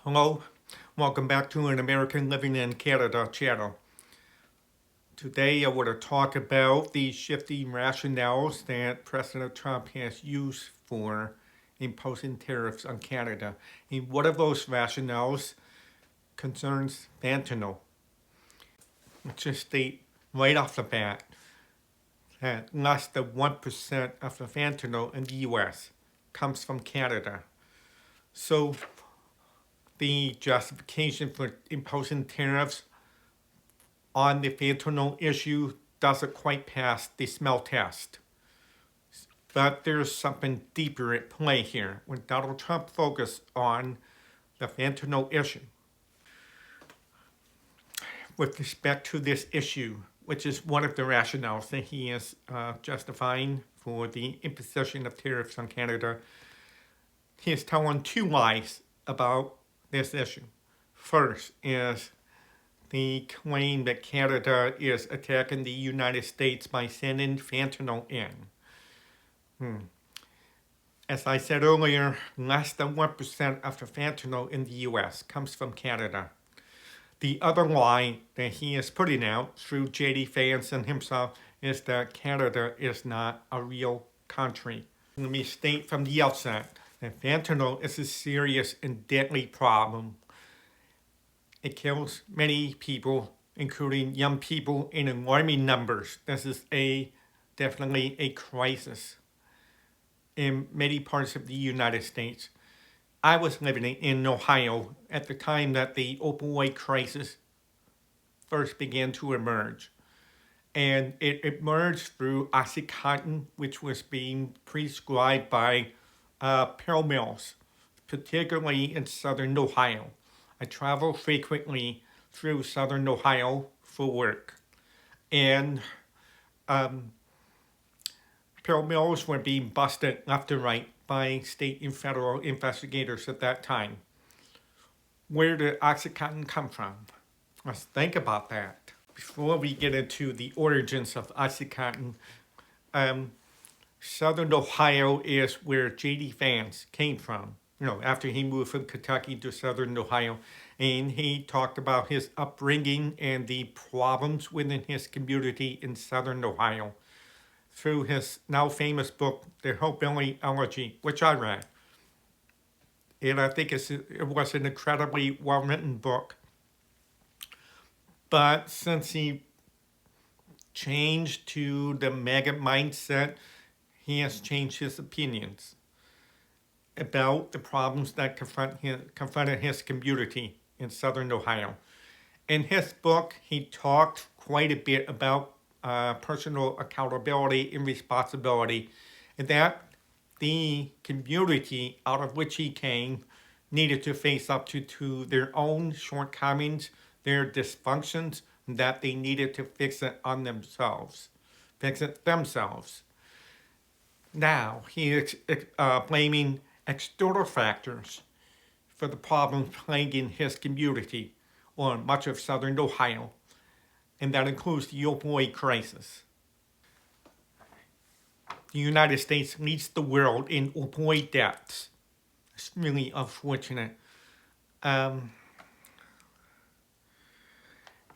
Hello, welcome back to an American Living in Canada channel. Today I want to talk about the shifting rationales that President Trump has used for imposing tariffs on Canada. And one of those rationales concerns fentanyl. Let's just state right off the bat that less than 1% of the fentanyl in the US comes from Canada. So the justification for imposing tariffs on the fentanyl issue doesn't quite pass the smell test. But there's something deeper at play here when Donald Trump focused on the fentanyl issue. With respect to this issue, which is one of the rationales that he is justifying for the imposition of tariffs on Canada, he is telling two lies about this issue. First is the claim that Canada is attacking the United States by sending fentanyl in. As I said earlier, less than 1% of the fentanyl in the US comes from Canada. The other lie that he is putting out through J.D. Vance and himself is that Canada is not a real country. Let me state from the outset that fentanyl is a serious and deadly problem. It kills many people, including young people, in alarming numbers. This is definitely a crisis in many parts of the United States. I was living in Ohio at the time that the opioid crisis first began to emerge. And it emerged through OxyContin, which was being prescribed by pill mills, particularly in southern Ohio. I travel frequently through southern Ohio for work. And pill mills were being busted left and right by state and federal investigators at that time. Where did OxyContin come from? Let's think about that. Before we get into the origins of OxyContin, southern Ohio is where J.D. Vance came from. After he moved from Kentucky to southern Ohio, and he talked about his upbringing and the problems within his community in southern Ohio through his now famous book, The Hillbilly Elegy, which I read. And I think it was an incredibly well-written book. But since he changed to the MAGA mindset, he has changed his opinions about the problems that confronted his community in southern Ohio. In his book, he talked quite a bit about personal accountability and responsibility, and that the community out of which he came needed to face up to their own shortcomings, their dysfunctions, that they needed to fix it themselves. Now, he is blaming external factors for the problems plaguing his community or much of southern Ohio, and that includes the opioid crisis. The United States leads the world in opioid deaths. It's really unfortunate.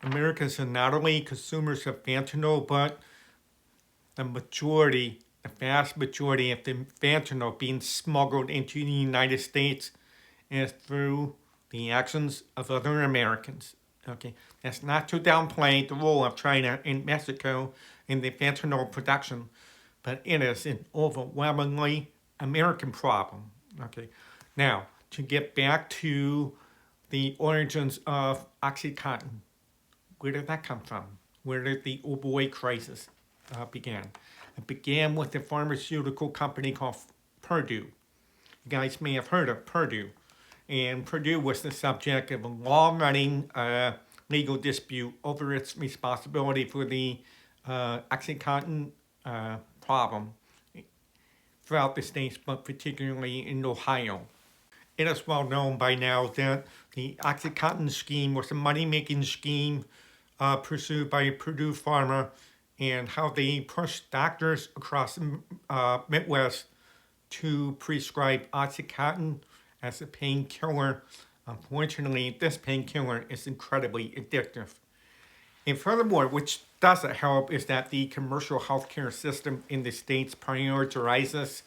Americans are not only consumers of fentanyl, but the vast majority of the fentanyl being smuggled into the United States is through the actions of other Americans. Okay, that's not to downplay the role of China and Mexico in the fentanyl production, but it is an overwhelmingly American problem. Okay, now to get back to the origins of OxyContin, where did that come from? Where did the opioid crisis begin? It began with a pharmaceutical company called Purdue. You guys may have heard of Purdue. And Purdue was the subject of a long-running legal dispute over its responsibility for the OxyContin problem throughout the states, but particularly in Ohio. It is well known by now that the OxyContin scheme was a money-making scheme pursued by Purdue Pharma, and how they pushed doctors across the Midwest to prescribe OxyContin as a painkiller Unfortunately, this painkiller is incredibly addictive. And furthermore, which doesn't help, is that the commercial healthcare system in the States prioritizes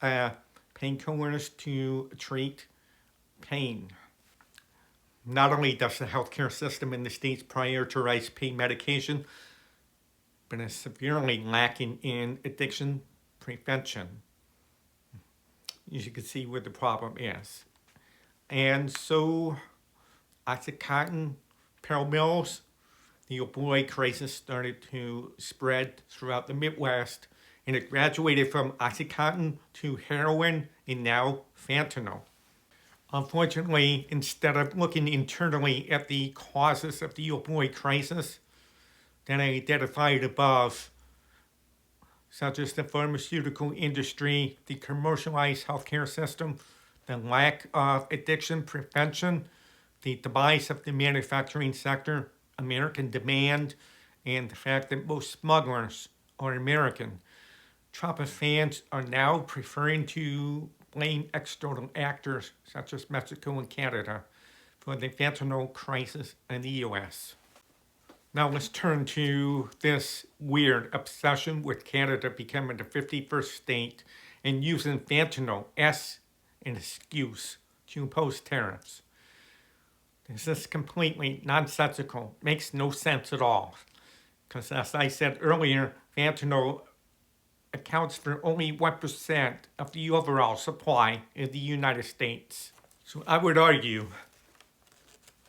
uh, painkillers to treat pain. Not only does the healthcare system in the States prioritize pain medication, but is severely lacking in addiction prevention. You can see where the problem is. And so, Oxycontin, pill mills, the opioid crisis started to spread throughout the Midwest, and it graduated from Oxycontin to heroin and now fentanyl. Unfortunately, instead of looking internally at the causes of the opioid crisis that I identified above, such as the pharmaceutical industry, the commercialized healthcare system, the lack of addiction prevention, the demise of the manufacturing sector, American demand, and the fact that most smugglers are American. Trump fans are now preferring to blame external actors such as Mexico and Canada for the fentanyl crisis in the U.S. Now let's turn to this weird obsession with Canada becoming the 51st state and using fentanyl as an excuse to impose tariffs. This is completely nonsensical, makes no sense at all. Because as I said earlier, fentanyl accounts for only 1% of the overall supply in the United States. So I would argue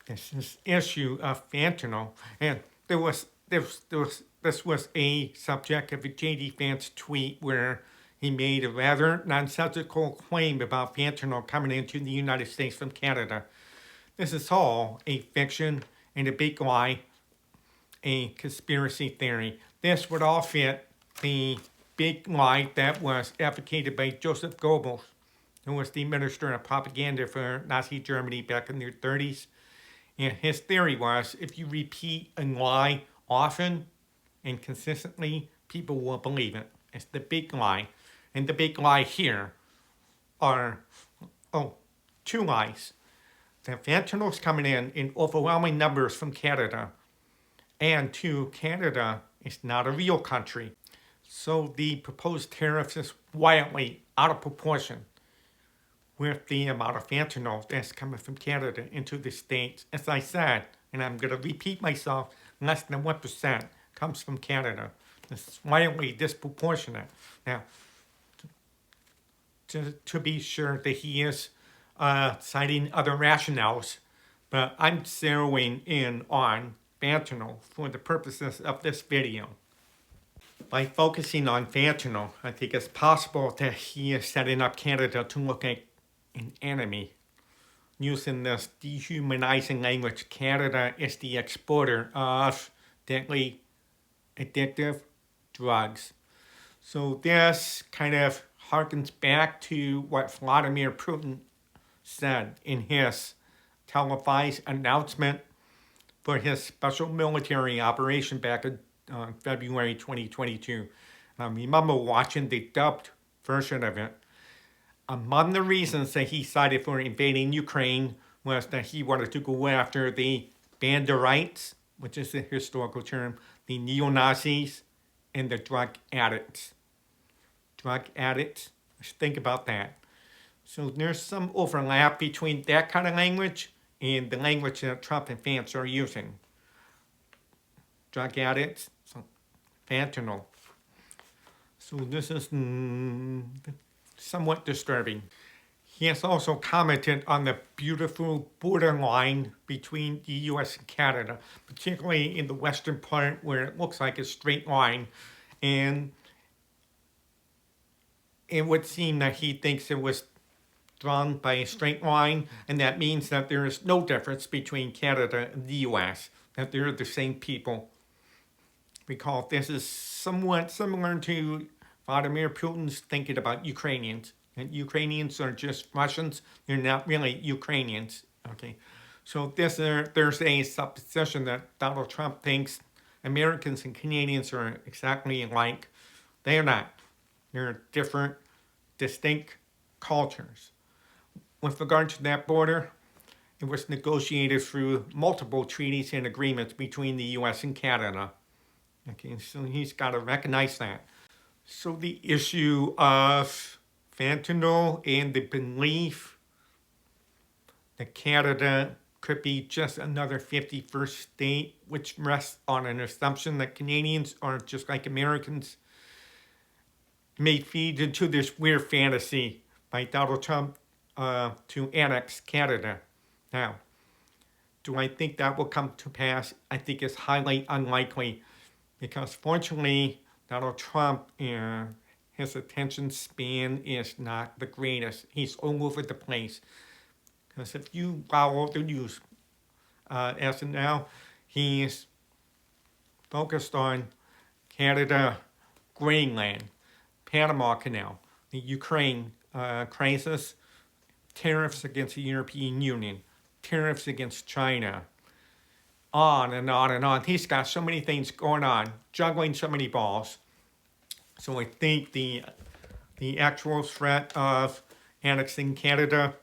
this issue of fentanyl, and this was a subject of a J.D. Vance tweet where he made a rather nonsensical claim about fentanyl coming into the United States from Canada. This is all a fiction and a big lie, a conspiracy theory. This would all fit the big lie that was advocated by Joseph Goebbels, who was the minister of propaganda for Nazi Germany back in the 30s. And his theory was if you repeat a lie often and consistently, people will believe it. It's the big lie. And the big lie here are, two lies. That fentanyl's coming in overwhelming numbers from Canada. And two, Canada is not a real country. So the proposed tariffs is wildly out of proportion with the amount of fentanyl that's coming from Canada into the States. As I said, and I'm going to repeat myself, less than 1% comes from Canada. It's wildly disproportionate. Now, to be sure that he is citing other rationales, but I'm zeroing in on fentanyl for the purposes of this video. By focusing on fentanyl, I think it's possible that he is setting up Canada to look at an enemy. Using this dehumanizing language, Canada is the exporter of deadly, addictive drugs. So this kind of harkens back to what Vladimir Putin said in his televised announcement for his special military operation back in February 2022. I remember watching the dubbed version of it. Among the reasons that he cited for invading Ukraine was that he wanted to go after the Banderites, which is a historical term, the neo-Nazis, and the drug addicts. Drug addicts, let's think about that. So there's some overlap between that kind of language and the language that Trump and Vance are using. Drug addicts, fentanyl. So this is somewhat disturbing. He has also commented on the beautiful borderline between the U.S. and Canada, particularly in the western part where it looks like a straight line. And it would seem that he thinks it was drawn by a straight line, and that means that there is no difference between Canada and the U.S., that they're the same people. Recall, this is somewhat similar to Vladimir Putin's thinking about Ukrainians. And Ukrainians are just Russians. They're not really Ukrainians. Okay, so there's a supposition that Donald Trump thinks Americans and Canadians are exactly alike. They are not. They're different, distinct cultures. With regard to that border, It was negotiated through multiple treaties and agreements between the U.S. and Canada. Okay, so he's got to recognize that. So the issue of fentanyl and the belief that Canada could be just another 51st state, which rests on an assumption that Canadians are just like Americans, may feed into this weird fantasy by Donald Trump to annex Canada. Now, do I think that will come to pass? I think it's highly unlikely because fortunately, Donald Trump, his attention span is not the greatest. He's all over the place. Because if you follow the news as of now, he's focused on Canada, Greenland, Panama Canal, the Ukraine crisis, tariffs against the European Union, tariffs against China, on and on and on. He's got so many things going on, juggling so many balls. So I think the actual threat of annexing Canada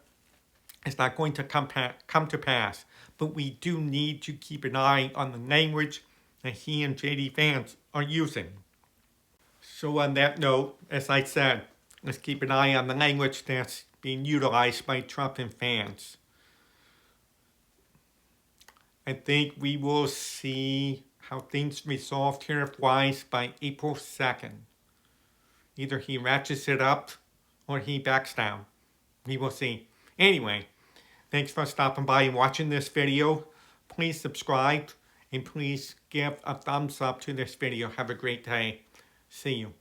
is not going to come to pass. But we do need to keep an eye on the language that he and JD Vance are using. So on that note, as I said, let's keep an eye on the language that's being utilized by Trump and Vance. I think we will see how things resolve tariff-wise by April 2nd. Either he ratchets it up or he backs down. We will see. Anyway, thanks for stopping by and watching this video. Please subscribe and please give a thumbs up to this video. Have a great day. See you.